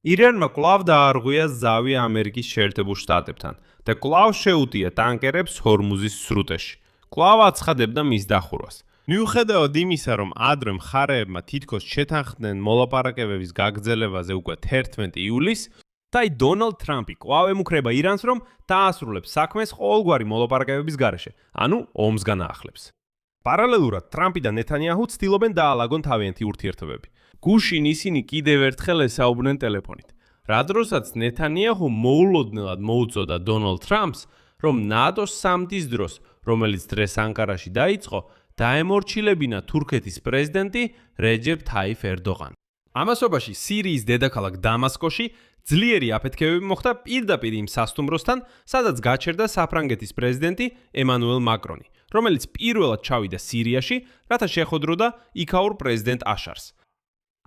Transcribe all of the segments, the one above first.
ირანმა კვლავ დაარღვია ზავი ამერიკის შეერთებულ შტატებთან და კვლავ შეუტია ტანკერებს ჰორმუზის სრუტეში. კვლავ აცხადებდა მის დახურვას. მიუხედავად იმისა, რომ ადრე მხარეებმა თითქოს შეთანხმდნენ მოლაპარაკებების გაგრძელებაზე უკვე 11 ივლისს, და დონალდ ტრამპი კვლავ ემუქრება ირანს, რომ დაასრულებს საქმეს ყოველგვარი მოლაპარაკებების გარეშე, ანუ ომს განაახლებს. პარალელურად ტრამპი და ნეთანიაჰუ ცდილობენ დაალაგონ თავიანთი ურთიერთობები. გუშინ ისინი კიდევ ერთხელ ესაუბრნენ ტელეფონით. რა დროსაც ნეთანიაჰუ მოულოდნელად მოუწოდა დონალდ ტრამპს, რომ ნატოს სამდის დროს, რომელიც დღეს ანკარაში დაიწყო, დაემორჩილებინა თურქეთის პრეზიდენტი რეჯეფ თაიფ ერდოღანი. ამასობაში სირიის დედაქალაქ დამასკოში ძლიერი აფეთქებები მოხდა პირდაპირ იმ სასტუმროსთან, სადაც გაჩერდა საფრანგეთის პრეზიდენტი ემანუელ მაკრონი, რომელიც პირველად ჩავიდა სირიაში, რათა შეხვედროდა იქაურ პრეზიდენტ აშარს.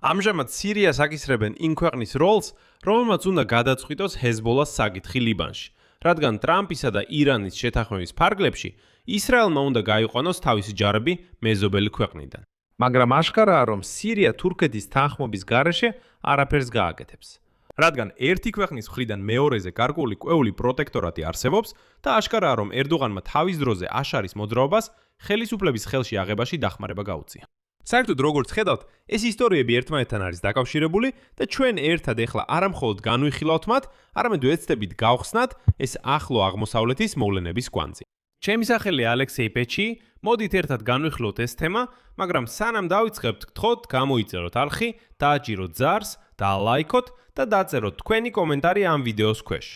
ამჟამად სირიას აკისრებენ იმ ქვეყნის როლს, რომელმაც უნდა გადაწყვიტოს ჰეზბოლას საკითხი ლიბანში, რადგან ტრამპისა და ირანის შეთანხმების ფარგლებში ისრაელმა უნდა გაიყვანოს თავისი ჯარები მეზობელი ქვეყნიდან. მაგრამ აშკარაა, რომ სირია თურქეთის თანხმობის გარეშე არაფერს გააკეთებს. რადგან ერთი ქვეყნის მხრიდან მეორეზე გარკვეული კვეული პროტექტორატი არსებობს და აშკარაა, რომ ერდოღანმა თავის დროზე აშარის მოძრაობას ხელისუფლების ხელში აღებაში დახმარება გაუწია. საერთოდ როგორც ხედავთ, ეს ისტორიები ერთმანეთთან არის დაკავშირებული და ჩვენ ერთად ეხლა არა მხოლოდ განვიხილავთ მათ, არამედ ვეცდებით გავხსნათ ეს ახლო აღმოსავლეთის მოვლენების კვანძი. ჩემი სახელი ალექსეი პეჩი, მოდით ერთად განვიხილოთ ეს თემა, მაგრამ სანამ დავიწყებთ, გთხოვთ გამოიწეროთ არხი, დააჭიროთ ზარს, დაალაიქოთ და დაწეროთ თქვენი კომენტარი ამ ვიდეოს ქვეშ.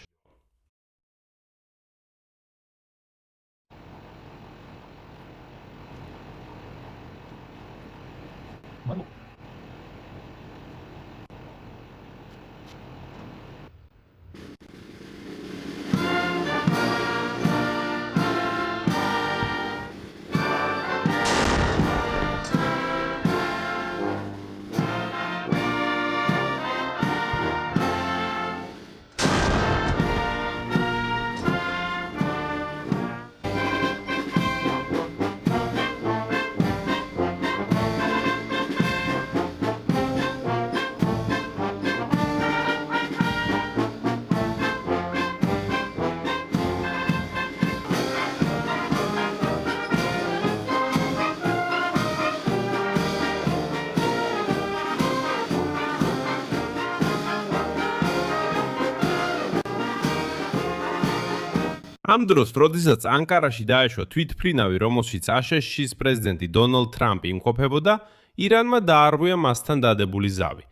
ამ დროს, როდესაც ანკარაში დაეშვა თვითმფრინავი, რომელშიც აშშ-ის პრეზიდენტი დონალდ ტრამპი იმყოფებოდა, ირანმა დაარღვია მასთან დადებული ზავი.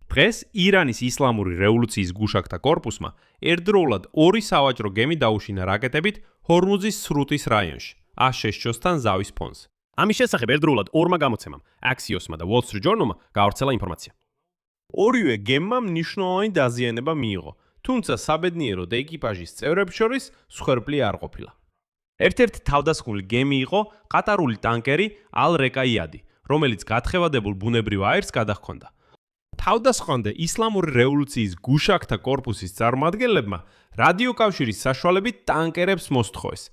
დღეს ირანის ისლამური რევოლუციის გუშაკთა კორპუსმა ერთდროულად ორი სავაჭრო გემი დაუშინა რაკეტებით ჰორმუზის სრუტის რაიონში, აშშ-ოსთან ზავის ფონზე. ამის შესახებ ერთდროულად ორმა გამოცემამ, Axios-მა და Wall Street Journal-მა გაავრცელა ინფორმაცია. ორივე გემმა მნიშვნელოვანი დაზიანება მიიღო. თუმცა საბედნიერო და ეკიპაჟის წევრებს შორის მსხვერპლი არ ყოფილა. ერთ-ერთი თავდასხმული გემი იყო ყატარული ტანკერი ალ-რეკაიადი, რომელიც გათხევადებულ ბუნებრივ აირს გადაჰქონდა. თავდასხმამდე ისლამური რევოლუციის გუშაკთა კორპუსის წარმომადგენლებმა რადიოკავშირის საშუალებით ტანკერებს მოსთხოვეს,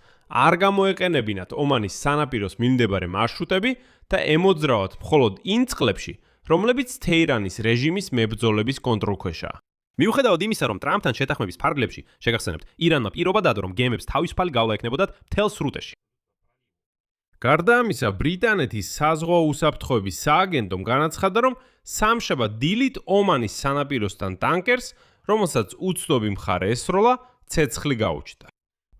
არ გამოეყენებინათ ომანის სანაპიროს მიმდებარე მარშრუტები და ემოძრავათ მხოლოდ იმ წყლებში, რომლებიც თეირანის რეჟიმის მებრძოლების კონტროლქვეშაა. მიუხედავად იმისა, რომ ტრამპთან შეთანხმების ფარგლებში შეგახსენებთ, ირანმა პირობა დადო, რომ გემებს თავისუფალი გავლა ექნებოდათ მთელ სრუტეში. გარდა ამისა, ბრიტანეთის საზღვაო უსაფრთხოების სააგენტომ განაცხადა, რომ სამშაბათ დილით ომანის სანაპიროსთან ტანკერს, რომელსაც უცნობი მხარე ესროლა, ცეცხლი გაუჩნდა.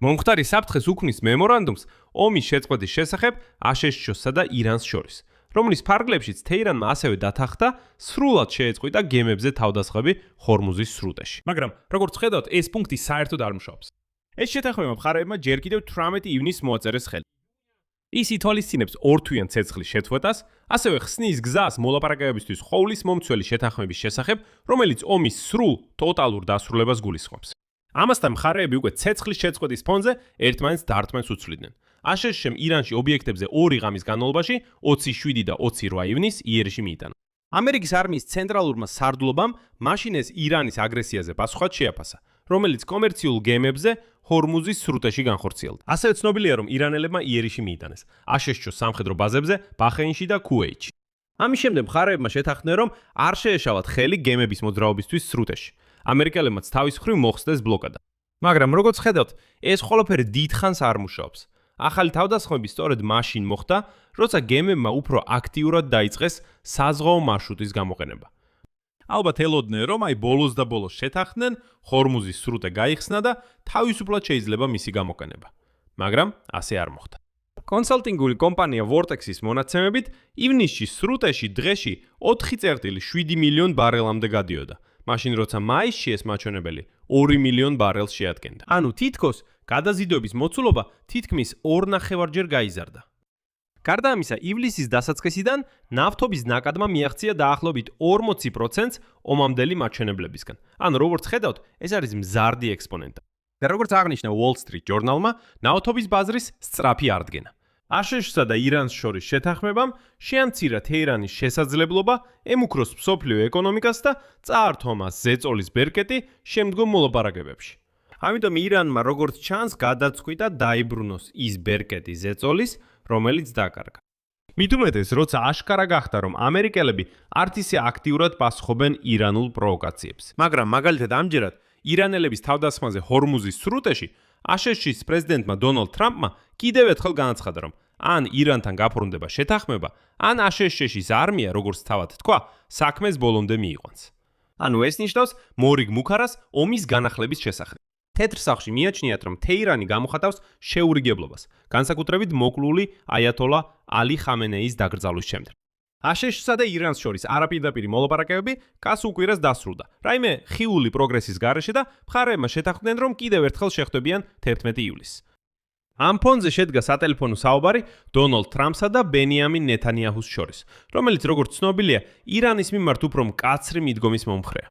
მომხდარი საფრთხეს უქმნის მემორანდუმს ომის შეწყვეტის შესახებ აშშ-სა და ირანს შორის, რომლის ფარგლებშიც თეირანმა ასევე დათანხმდა სრულად შეეწყვიტა გემებზე თავდასხმები ჰორმუზის სრუტეში. მაგრამ, როგორც ხედავთ, ეს პუნქტი საერთოდ არ მუშაობს. ეს შეთანხმება მხარეებმა ჯერ კიდევ 18 ივნისს მოაწერეს ხელი. ის ითვალისწინებს ორთვიან ცეცხლის შეწყვეტას, ასევე ხსნის გზას მოლაპარაკებებისთვის ხოვლის მომცველი შეთანხმების შესახებ, რომელიც ომის სრულ ტოტალურ დასრულებას გულისხმობს. ამასთან მხარეები უკვე ცეცხლის შეწყვეტის ფონზე ერთმანეთს დარტყმენს უცვლიდნენ. აშშ-მ ირანში ობიექტებზე 2 ღამის განმავლობაში 27 და 28 ივნისს იერიში მიიტანა. ამერიკის არმიის ცენტრალურმა სარდლობამ მაშინ ეს ირანის აგრესიაზე პასუხად შეაფასა, რომელიც კომერციულ გემებზე ჰორმუზის სრუტეში განხორციელდა. ასევე ცნობილია, რომ ირანელებმა იერიში მიიტანეს აშშ-ს სამხედრო ბაზებზე ბაჰრეინში და ქუვეითში. ამის შემდეგ მხარეებმა შეთანხმდნენ, რომ არ შეეშალათ ხელი გემების მოძრაობისთვის სრუტეში. ამერიკელებმაც თავის მხრივ მოხსნეს ბლოკადა. მაგრამ როგორც ხედავთ, ეს ყველაფერი დიდხანს არ მუშაობს. ახალი თავდასხმები სწორედ მაშინ მოხდა, როცა გემებმა უფრო აქტიურად დაიწყეს საზღვაო მარშრუტის გამოყენება. ალბათ ელოდნენ, რომ აი ბოლოს და ბოლოს შეთანხმდნენ, ჰორმუზის სრუტე გაიხსნა და თავისუფლად შეიძლება მისი გამოყენება. მაგრამ ასე არ მოხდა. კონსალტინგული კომპანია Vortex-ის მონაცემებით, ივნისში სრუტეში დღეში 4.7 მილიონ ბარელამდე გადიოდა. მაშინ როცა მაისში ეს მაჩვენებელი 2 მილიონ ბარელს შეადგენდა. ანუ თითქოს გადაზიდვების მოცულობა თითქმის 2.5-ჯერ გაიზარდა. გარდა ამისა, ივლისის დასაწყისიდან ნავთობის ნაკადმა მიაღწია დაახლოებით 40%-ს ომამდელი მაჩვენებლებისგან. ანუ როგორც ხედავთ, ეს არის მზარდი ექსპონენტი. და როგორც აღნიშნა Wall Street Journal-მა, ნავთობის ბაზრის სწრაფი არდგენა. აშშ-სა და ირანს შორის შეთანხმებამ შეამცირა თეირანის შესაძლებლობა ემუქროს მსოფლიო ეკონომიკას და წაართომა ზეწოლის ბერკეტი შემდგომ მოლაპარაკებებში. ამიტომ ირანმა როგორც ჩანს გადაწყვიტა დაიბრუნოს ის ბერკეტი ზეწოლის, რომელიც დაკარგა. მით უმეტეს, როცა აშკარა გახდა, რომ ამერიკელები არც ისე აქტიურად პასუხობენ ირანულ პროვოკაციებს. მაგრამ მაგალითად ამჯერად ირანელების თავდასხმაზე ჰორმუზის სრუტეში აშშ-ის პრეზიდენტმა დონალდ ტრამპმა კიდევ ერთხელ განაცხადა, რომ ან ირანთან გაფორმდება შეთანხმება, ან აშშ-ის არმია, როგორც თავად თქვა, საქმეს ბოლომდე მიიყვანს. ანუ ეს ნიშნავს მორიგ მუქარას ომის განახლების შესახებ. თეთრ სახლში მიაჩნიათ, რომ თეირანი გამოხატავს შეურიგებლობას, განსაკუთრებით მოკლული აიათოლა ალი ხამენეის დაკრძალვის შემდეგ. აშშ-სა და ირანს შორის არაპირდაპირი მოლაპარაკებები კაც უკვირას დასრულდა. რაიმე ხიული პროგრესის გარეშე და მხარეებმა შეთანხმდნენ, რომ კიდევ ერთხელ შეხვდებიან 11 ივლისს. ამ ფონზე შედგა სატელეფონო საუბარი დონალდ ტრამპსა და ბენიამინ ნეთანიაჰუს შორის, რომელიც როგორც ცნობილია, ირანის მიმართ უფრო მკაცრი მიდგომის მომხრეა.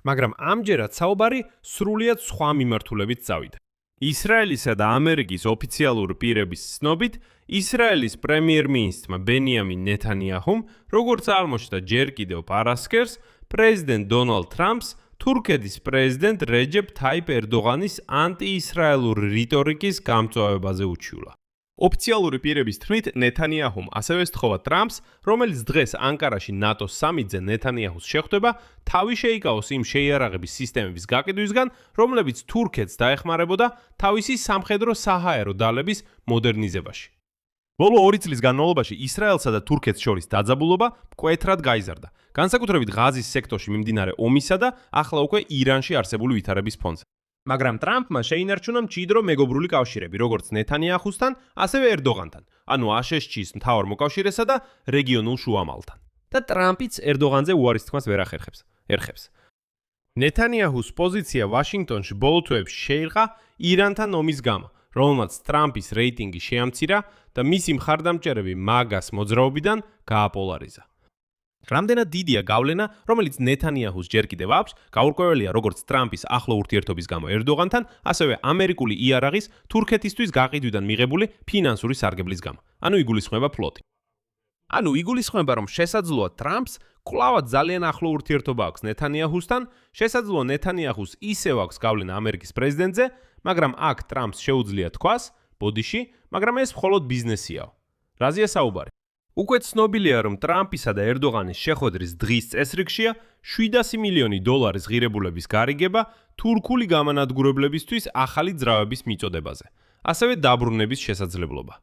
მაგრამ ამჯერად საუბარი სრულიად სხვა მიმართულებით წავიდა. ისრაელისა და ამერიკის ოფიციალური პირების ცნობით, ისრაელის პრემიერ-მინისტრმა ბენიამინ ნეთანიაჰუმ, როგორც აღმოჩნდა ჯერ კიდევ პარასკევს, პრეზიდენტ დონალდ ტრამპს თურქეთის პრეზიდენტ რეჯეპ თაიპ ერდოღანის ანტიისრაელური რიტორიკის გამწვავებაზე უჩიულა. ოფიციალური პირების თქმით, ნეთანიაჰუმ ასევე სთხოვა ტრამპს, რომელიც დღეს ანკარაში ნატოს სამიტზე ნეთანიაჰუს შეხვდება, თავი შეიკავოს იმ შეიარაღების სისტემების გაყიდვისგან, რომლებიც თურქეთს დაეხმარებოდა თავისი სამხედრო-საჰაერო დალების მოდერნიზებაში. ბოლო 2 წლის განმავლობაში ისრაელსა და თურქეთს შორის დაძაბულობა მკვეთრად გაიზარდა, განსაკუთრებით ღაზის სექტორში მიმდინარე ომისა და ახლა უკვე ირანში არსებული ვითარების ფონზე. მაგრამ ტრამპმა შეინარჩუნა მჭიდრო მეგობრული კავშირები, როგორც ნეთანიაჰუსთან, ასევე ერდოღანთან, ანუ აშშ-ის მთავარ მოკავშირესა და რეგიონულ შუამალთან. და ტრამპიც ერდოღანზე უარის თქმას ვერ ერხებს. ნეთანიაჰუს პოზიცია ვაშინგტონში ბოლო თვეებში შეირყა ირანთან ომის გამო, რომელმაც ტრამპის რეიტინგი შეამცირა და მისი მხარდამჭერები მაგას მოძრაობიდან გააპოლარიზა. რამდენად დიდია გავლენა, რომელიც ნეთანიაჰუს ჯერ კიდევ აქვს, გაურკვეველია როგორც ტრამპის ახლო ურთიერთობის გამო ერდოღანთან, ასევე ამერიკული იარაღის თურქეთისთვის გაყიდვიდან მიღებული ფინანსური სარგებლის გამო. ანუ იგულისხმება ფლოტი. ანუ იგულისხმება, რომ შესაძლოა ტრამპს კვლავად ძალიან ახლო ურთიერთობა აქვს ნეთანიაჰუსთან, შესაძლოა ნეთანიაჰუს ისევ აქვს გავლენა ამერიკის პრეზიდენტზე, მაგრამ აქ ტრამპს შეუძლია თქვას, ბოდიში, მაგრამ ეს მხოლოდ ბიზნესიაო. რაზეა საუბარი? უკვე ცნობილია, რომ ტრამპისა და ერდოღანის შეხვედრის დღის წესრიგშია 700 მილიონი დოლარის ღირებულების გარიგება თურქული გამანადგურებლებისთვის ახალი ძრავების მიწოდებაზე, ასევე დაბრუნების შესაძლებლობა.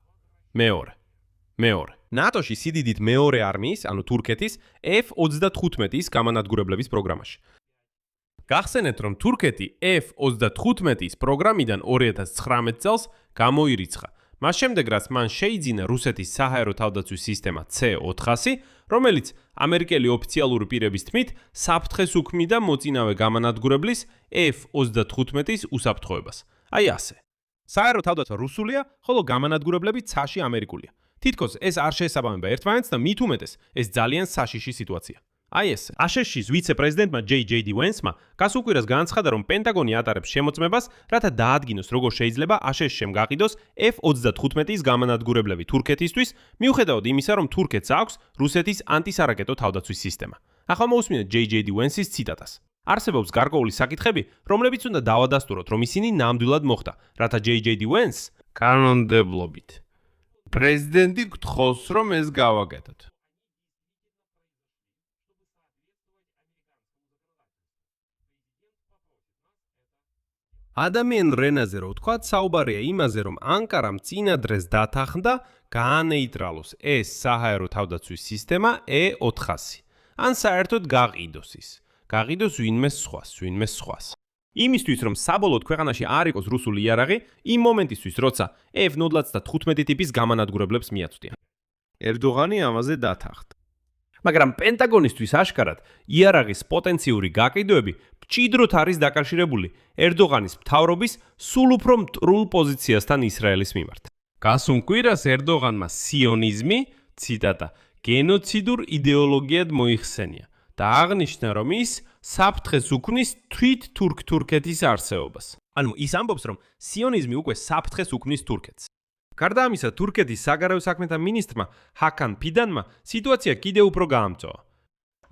მეორე. ნატოში სიდიდით მეორე არმიის, ანუ თურქეთის F-35-ის გამანადგურებლების პროგრამაში. გახსენეთ, რომ თურქეთი F-35-ის პროგრამიდან 2019 წელს გამოირიცხა. მას შემდეგ, რაც მან შეიძინა რუსეთის საჰაერო თავდაცვის სისტემა C-400, რომელიც ამერიკელი ოფიციალური პირების თქმით, საფრთხეს უქმნიდა მოწინავე გამანადგურებლის F-35-ის უსაფრთხოებას. აი ასე. საჰაერო თავდაცვა რუსულია, ხოლო გამანადგურებლები ცაში ამერიკულია. თითქოს ეს არ შეესაბამება ერთმანეთს და მით უმეტეს, ეს ძალიან საშიში სიტუაცია. აი ეს. აშშ-ის ვიცე-პრეზიდენტმა J.D. Vance-მა გას უკვირას განაცხადა, რომ პენტაგონი ატარებს შემოწმებას, რათა დაადგინოს, როგორ შეიძლება აშშ-მ გაყიდოს F-35-ის გამანადგურებლები თურქეთისთვის, მიუხედავად იმისა, რომ თურქეთს აქვს რუსეთის ანტისარაკეტო თავდაცვის სისტემა. ახლა მოусმინეთ J.D. Vance-ის ციტატას. არსებობს გარკვეული საკითხები, რომლებიც უნდა დავადასტუროთ, რომ ისინი ნამდვილად მოხდა, რათა J.D. Vance კანონმდებლობით პრეზიდენტი გთხოვს, რომ ეს გავაკეთოთ. ადამიან რენაზე რო ვთქვათ, საუბარია იმაზე, რომ ანკარამ წინა დღეს დათანხმდა გაანეიტრალოს ეს საჰაერო თავდაცვის სისტემა E-400. ან საერთოდ გაყიდოს ის. გაყიდოს ვინმეს სხვას. იმისთვის, რომ საბოლოოდ ქვეყანაში არ იყოს რუსული იარაღი, იმ მომენტისთვის, როცა F-35 ტიპის გამანადგურებლებს მიაწვდიან. ერდოღანი ამაზე დათანხმდა. მაგრამ პენტაგონისთვის აშკარად იარაღის პოტენციური გაყიდვები მჭიდროდ არის დაკავშირებული ერდოღანის მთავრობის სულ უფრო მტრულ პოზიციასთან ისრაელის მიმართ. გასულ კვირას ერდოღანმა სიონიზმი, ციტატა, გენოციდურ იდეოლოგიად მოიხსენია და აღნიშნა, რომ ის საფრთხეს უქმნის თვით თურქეთის არსებობას. ანუ ის ამბობს, რომ სიონიზმი უკვე საფრთხეს უქმნის თურქეთს. გარდა ამისა, თურქეთის საგარეო საქმეთა მინისტრმა ჰაკან ფიდანმა სიტუაცია კიდევ უფრო გაამწოვა.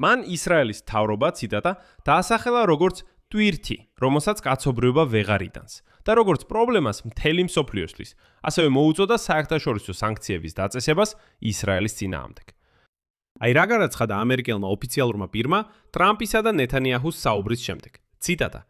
მან ისრაელის მთავრობა, ციტატა, დაასახელა როგორც ტვირთი, რომელსაც კაცობრიობა ვეღარ იტანს და როგორც პრობლემას მთელი მსოფლიოსთვის, ასევე მოუწოდა საერთაშორისო სანქციების დაწესებას ისრაელის წინააღმდეგ. აი რა განაცხადა ამერიკელმა ოფიციალურმა პირმა ტრამპისა და ნეთანიაჰუს საუბრის შემდეგ. ციტატა: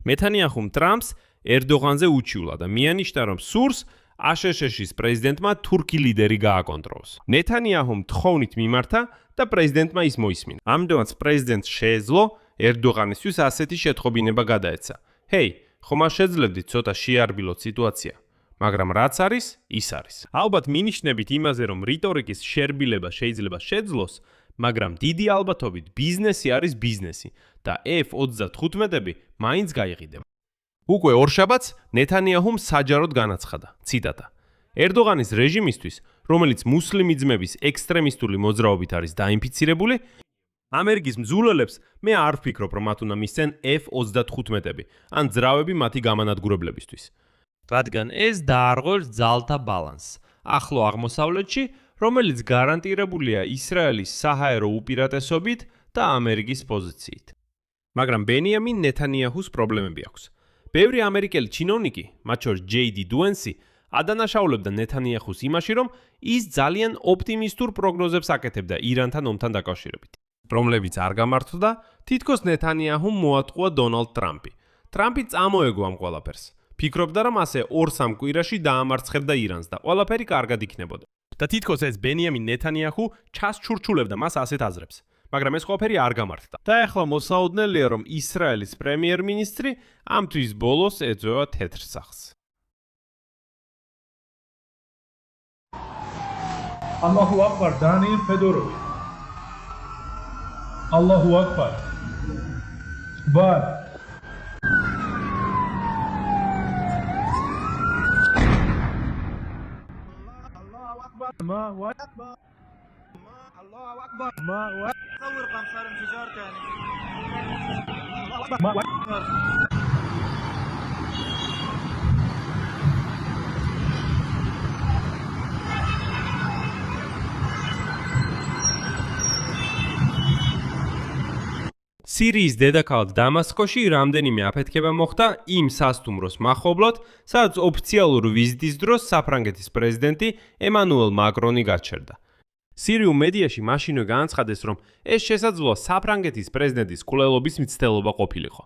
ნეთანიაჰუმ ტრამპს ერდოღანზე უჩიულა და მიანიშნა, რომ სურს აშშ-ის პრეზიდენტმა თურქი ლიდერი გააკონტროლოს. ნეთანიაჰუმ თხოვნით მიმართა და პრეზიდენტმა ის მოისმინა. ამიტომაც პრეზიდენტს შეეძლო ერდოღანისთვის ასეთი შეთხოვინება გადაეცა. ჰეი, ხომ არ შეძლებდით ცოტა შეარბილოთ სიტუაცია? მაგრამ რაც არის, ის არის. ალბათ მინიშნებით იმაზე, რომ რიტორიკის შერბილება შეიძლება შეძლოს, მაგრამ დიდი ალბათობით ბიზნესი არის ბიზნესი და F-35-ები მაინც გაიყიდება. უკვე ორშაბათს ნეთანიაჰუმ საჯაროდ განაცხადა, ციტატა: ერდოღანის რეჟიმისთვის, რომელიც მუსლიმი ძმების ექსტრემისტული მოძრაობით არის დაინფიცირებული, ამერიკის მძულელებს მე არ ვფიქრობ, რომ მათ უნდა მისცენ F-35-ები ან ძრავები მათი გამანადგურებლებისთვის. რადგან ეს დაარღვევს ძალთა ბალანსს ახლო აღმოსავლეთში, რომელიც გარანტირებულია ისრაელის საჰაერო უპირატესობით და ამერიკის პოზიციით. მაგრამ ბენიამინ ნეთანიაჰუს პრობლემები აქვს. ბევრი ამერიკელი ჩინოვნიკი, მათ შორის JD Vance, ადანაშაულებდა ნეთანიაჰუს იმაში, რომ ის ძალიან ოპტიმისტურ პროგნოზებს აკეთებდა ირანთან ომთან დაკავშირებით, რომლებიც არ გამართლდა, თითქოს ნეთანიაჰუმ მოატყუა დონალდ ტრამპი. ტრამპი წამოეგო ამ ყველაფერს. ფიქრობდა, რომ ასე 2-3 კვირაში დაამარცხებდა ირანს და ყველაფერი კარგად იქნებოდა. და თითქოს ეს ბენიამინ ნეთანიაჰუ ჩასჩურჩულებდა მას ასეთ აზრებს. მაგრამ ეს ყველაფერი არ გამართლდა. და ახლა მოსაოდნელია, რომ ისრაელის პრემიერ-მინისტრი ამ თვის ბოლოს ეძვევა თეთრ სახლს. Allahu Akbar, Daniel Fedorovich. Allahu Akbar. Bar. ما وأكبر الله أكبر ما تصور قنصار انفجار ثاني ما სირიის დედაქალაქ დამასკოში რამდენიმე აფეთქება მოხდა იმ სასტუმროს მახლობლად, სადაც ოფიციალურ ვიზიტის დროს საფრანგეთის პრეზიდენტი ემანუელ მაკრონი გაჩერდა. სირიულ მედიაში მაშინვე განაცხადეს, რომ ეს შესაძლოა საფრანგეთის პრეზიდენტის კვლელობის მცდელობა ყოფილიყო.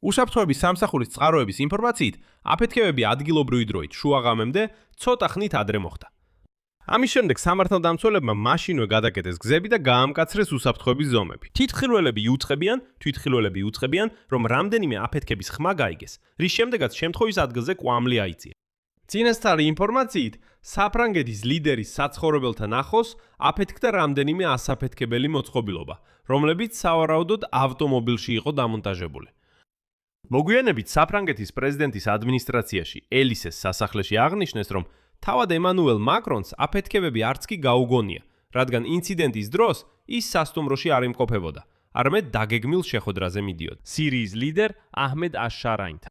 უსაფრთხოების სამსახურის წყაროების ინფორმაციით, აფეთქებები ადგილობრივი დროით შუაღამემდე ცოტა ხნით ადრე მოხდა. ამის შემდეგ სამართალდამცველებმა მაშინვე გადაკეტეს გზები და გაამკაცრეს უსაფრთხოების ზომები. თვითხილველები იუწყებიან, რომ რამდენიმე აფეთქების ხმა გაიგეს, რის შემდეგაც შემთხვევის ადგილზე კვამლი აიწია. წინასწარი ინფორმაციით, საფრანგეთის ლიდერის საცხოვრებელთან ახლოს აფეთქდა რამდენიმე ასაფეთქებელი მოწყობილობა, რომლებიც სავარაუდოდ ავტომობილში იყო დამონტაჟებული. მოგვიანებით საფრანგეთის პრეზიდენტის ადმინისტრაციაში ელისეს სასახლეში აღნიშნეს, რომ თავად ემანუელ მაკრონს აფეთქებები არც კი გაუგონია, რადგან ინციდენტის დროს ის სასტუმროში არ იმყოფებოდა, არამედ დაგეგმილ შეხვედრაზე მიდიოდა სირიის ლიდერ აჰმედ აშ-შარაინთან.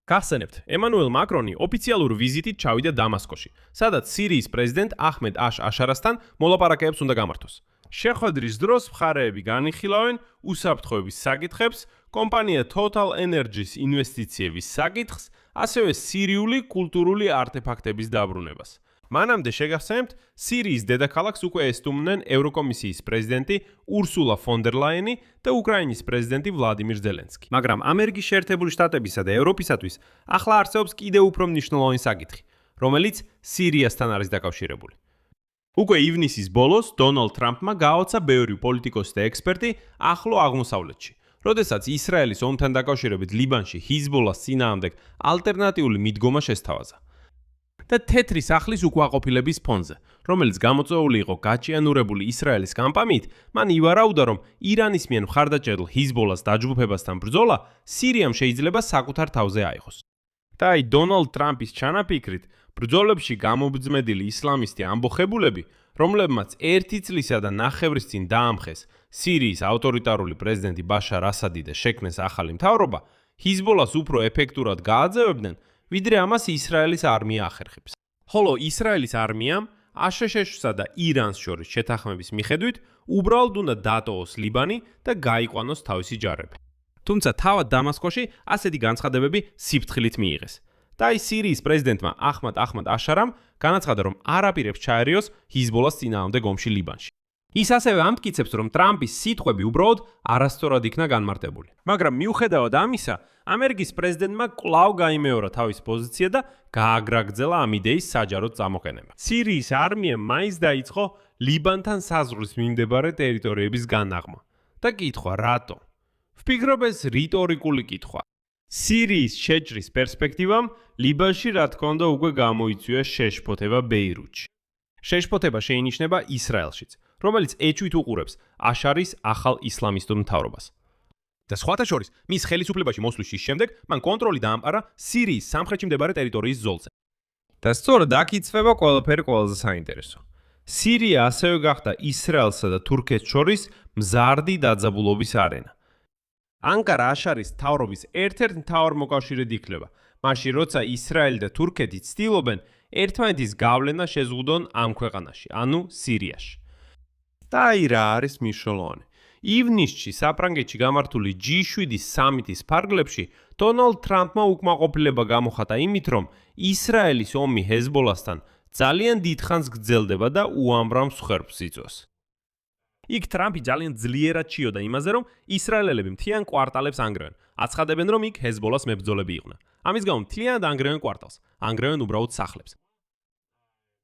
გახსენებთ, ემანუელ მაკრონი ოფიციალურ ვიზიტით ჩავიდა დამასკოში, სადაც სირიის პრეზიდენტ აჰმედ აშ-შარასთან მოლაპარაკებებს უნდა გამართოს. შეხვედრის დროს მხარეები განიხილავენ უსაფრთხოების საკითხებს, კომპანია Total Energy-ის ინვესტიციების საკითხს, ასევე სირიული კულტურული არტეფაქტების დაბრუნებას. მანამდე შეგახსენებთ, სირიის დედაქალაქს უკვე ესტუმნენ ევროკომისიის პრეზიდენტი ურსულა ფონ დერ ლაიენი და უკრაინის პრეზიდენტი ვლადიმირ ზელენსკი. მაგრამ ამერიკის შეერთებული შტატებისა და ევროპისათვის ახლა არსებობს კიდევ უფრო მნიშვნელოვანი საკითხი, რომელიც სირიასთან არის დაკავშირებული. უკვე ივნისის ბოლოს დონალდ ტრამპმა გააოცა ბევრი პოლიტიკოსი და ექსპერტი ახლო აღმოსავლეთში, როდესაც ისრაელის ომთან დაკავშირებით ლიბანში ჰიზბოლას წინააღმდეგ ალტერნატიული მიდგომა შესთავაზა. და თეთრი სახლის უკმაყოფილების ფონზე, რომელიც გამოწვეული იყო გაჭიანურებული ისრაელის კამპანიით, მან ივარაუდა, რომ ირანის მიერ მხარდაჭერილ ჰიზბოლას დაჯგუფებასთან ბრძოლა სირიამ შეიძლება საკუთარ თავზე აიღოს. და აი დონალდ ტრამპის ჩანაფიქრით, ბრძოლებში გამობძმედილი ისლამისტი ამბოხებულები, რომლებმაც 1 წლისა და ნახევრის წინ დაამხეს სირიის ავტორიტარული პრეზიდენტი ბაშარ ასადი და შექმნეს ახალი მთავრობა, ჰიზბოლას უფრო ეფექტურად გააძევებდნენ, ვიდრე ამას ისრაელის არმია ახერხებს. ხოლო ისრაელის არმიამ აშშ-სა და ირანს შორის შეთანხმების მიხედვით უბრალოდ უნდა დატოვოს ლიბანი და გაიყვანოს თავისი ჯარები. თუმცა თავად დამასკოში ასეთი განცხადებები სიფრთხილით მიიღეს. და აი სირიის პრეზიდენტმა აჰმად აშარამ განაცხადა, რომ არ აპირებს ჩაერიოს ჰიზბოლას წინააღმდეგ ომში ლიბანში. ის ასევე ამტკიცებს, რომ ტრამპის სიტყვები უბრალოდ არასწორად იქნა განმარტებული. მაგრამ მიუხედავად ამისა, ამერიკის პრეზიდენტმა კვლავ გაიმეორა თავის პოზიცია და გააგრაგრძელა ამ იდეის საჯაროდ წამოყენება. სირიის არმიამ მაინც დაიწყო ლიბანთან საზღვრის მიმდებარე ტერიტორიების განაღმა. და კითხვა, რატო? ვფიქრობ, ეს რიტორიკული კითხვა. სირიის შეჭრის პერსპექტივამ ლიბანში რა თქმა უნდა უკვე გამოიწვია შეშფოთება ბეირუთში. შეშფოთება შეინიშნება ისრაელშიც, რომელიც ეჭვით უყურებს აშარის ახალ ისლამისტურ მთავრობას. და სხვათა შორის, მის ხელისუფლებაში მოსვლის შემდეგ მან კონტროლი დაამყარა სირიის სამხრეთში მდებარე ტერიტორიის ზოლზე. და სწორედ აქ იწვება ყველაფერი ყველაზე საინტერესო. სირია ასევე გახდა ისრაელსა და თურქეთს შორის მზარდი დაძაბულობის არენა. ანკარა აშარის მთავრობის ერთ-ერთ მთავარ მოკავშირედ იქნება, მაშინ როცა ისრაელი და თურქეთი ცდილობენ ერთმანეთის გავლენა შეზღუდონ ამ ქვეყანაში, ანუ სირიაში. და აი რა არის მნიშვნელოვანი. ივნისში საფრანგეთში გამართული G7 სამიტის ფარგლებში დონალდ ტრამპმა უკმაყოფილება გამოხატა იმით, რომ ისრაელის ომი ჰეზბოლასთან ძალიან დიდხანს გრძელდება და უამრავ მსხვერპლს იწვევს. იქ ტრამპი ძალიან ძლიერად ჭიოდა იმაზე, რომ ისრაელელები მთლიან კვარტალებს ანგრევენ. აცხადებენ, რომ იქ ჰეზბოლას მებრძოლები იყვნენ. ამის გამო მთლიანად ანგრევენ კვარტალს, ანგრევენ უბრალოდ სახლებს.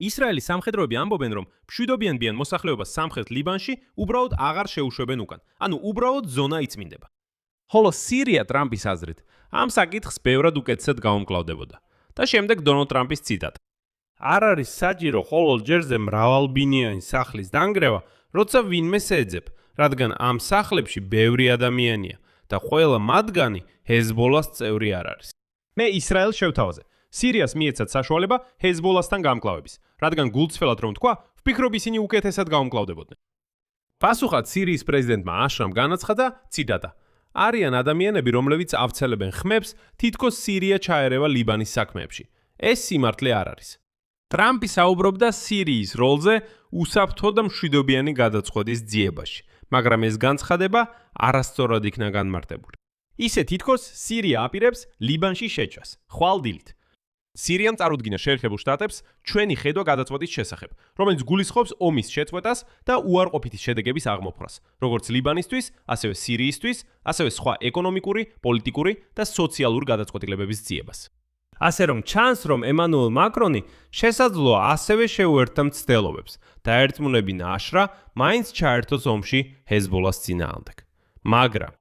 ისრაელის სამხედროები ამბობენ, რომ მშვიდობიანბიან მოსახლეობას სამხრეთ ლიბანში უბრალოდ აღარ შეუშვებენ უკან, ანუ უბრალოდ ზონა იწმინდება. ხოლო სირია ტრამპის აზრით ამ საკითხს ბევრად უკეთესად გაუმკლავდებოდა. და შემდეგ დონალდ ტრამპის ციტატა. არ არის საჭირო ყოველ ჯერზე მრავალბინიანი სახლის დანგრევა, როცა ვინმე შეეძებ, რადგან ამ სახლებში ბევრი ადამიანია და ყველა მათგანი ჰეზბოლას წევრი არ არის. მე ისრაელს შევთავაზე. სირიას მიეცათ საშუალება ჰეზბოლასთან გამკლავების, რადგან გულწრფელად რომ თქვა, ვფიქრობ ისინი უკეთესად გაუმკლავდებოდნენ. პასუხად სირიის პრეზიდენტმა აშრამ განაცხადა, ციტატა: არიან ადამიანები, რომლებიც ავცელებენ ხმებს, თითქოს სირია ჩაერევა ლიბანის საქმეებში. ეს სიმართლე არ არის. ტრამპი საუბრობდა სირიის როლზე უსაფრთხო და მშვიდობიანი გადაწყვეტის ძიებაში, მაგრამ ეს განცხადება არასწორად იქნა განმარტებული. ისე თითქოს სირია აპირებს ლიბანში შეჭრას, ხვალ-დილით. სირიამ წარუდგინა შეერთებულ შტატებს ჩვენი ხედვა გადაწყვეტის შესახებ, რომელიც გულისხმობს ომის შეწყვეტას და უარყოფითი შედეგების აღმოფხვრას, როგორც ლიბანისთვის, ასევე სირიისთვის, ასევე სხვა ეკონომიკური, პოლიტიკური და სოციალური გადაწყვეტილებების ძიებას. ასე რომ ჩანს, რომ ემანუელ მაკრონი შესაძლოა ასევე შეუერთდა მცდელობებს და ერთმუნებინა აშრა მაინც ჩაერთოს ომში ჰეზბოლას წინააღმდეგ. მაგრამ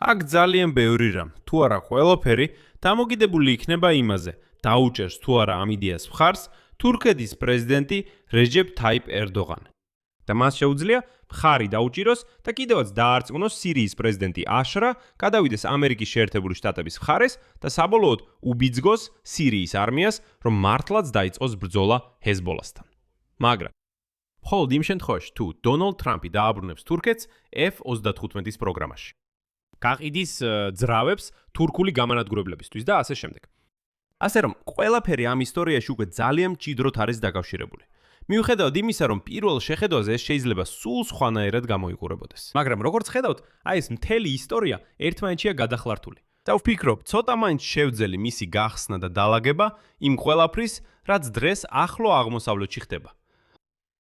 აქ ძალიან ბევრი რამ, თუ არა ყველაფერი, დამოკიდებული იქნება იმაზე, დაუჭერს თუ არა ამ იდეას მხარს თურქეთის პრეზიდენტი რეჯეპ თაიპ ერდოღანი. და მას შეუძლია მხარი დაუჭიროს და კიდევაც დაარწმუნოს სირიის პრეზიდენტი აშრა გადავიდეს ამერიკის შეერთებული შტატების მხარეს და საბოლოოდ უბიძგოს სირიის არმიას, რომ მართლაც დაიწყოს ბრძოლა ჰეზბოლასთან. მაგრამ მხოლოდ იმ შემთხვევაში, თუ დონალდ ტრამპი დააბრუნებს თურქეთს F-35-ის პროგრამაში. გაყიდის ძრავებს თურქული გამანადგურებლებისთვის და ასე შემდეგ. ასე რომ ყველაფერი ამ ისტორიაში უკვე ძალიან მჭიდროდ არის დაკავშირებული. მიუხედავად იმისა, რომ პირველ შეხედვაზე ეს შეიძლება სულ სხვანაირად გამოიყურებოდეს. მაგრამ როგორც ხედავთ, აი ეს მთელი ისტორია ერთმანეთშია გადახლართული. და ვფიქრობ, ცოტა მაინც შევძელი მისი გახსნა და დალაგება იმ ყველაფრის, რაც დღეს ახლო აღმოსავლეთში ხდება.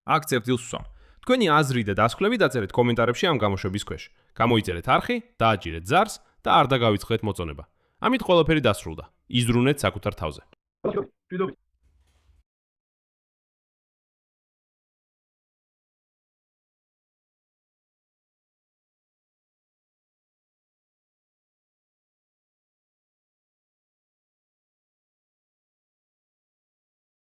აქცია დილს ვსვამ. თქვენი აზრი და დასკვნები დაწერეთ კომენტარებში ამ გამოშვების ქვეშ. გამოიწერეთ არხი, დააჭირეთ ზარს და არ დაგავიწყდეთ მოწონება. ამით ყველაფერი დასრულდა. იზრუნეთ საკუთარ თავზე.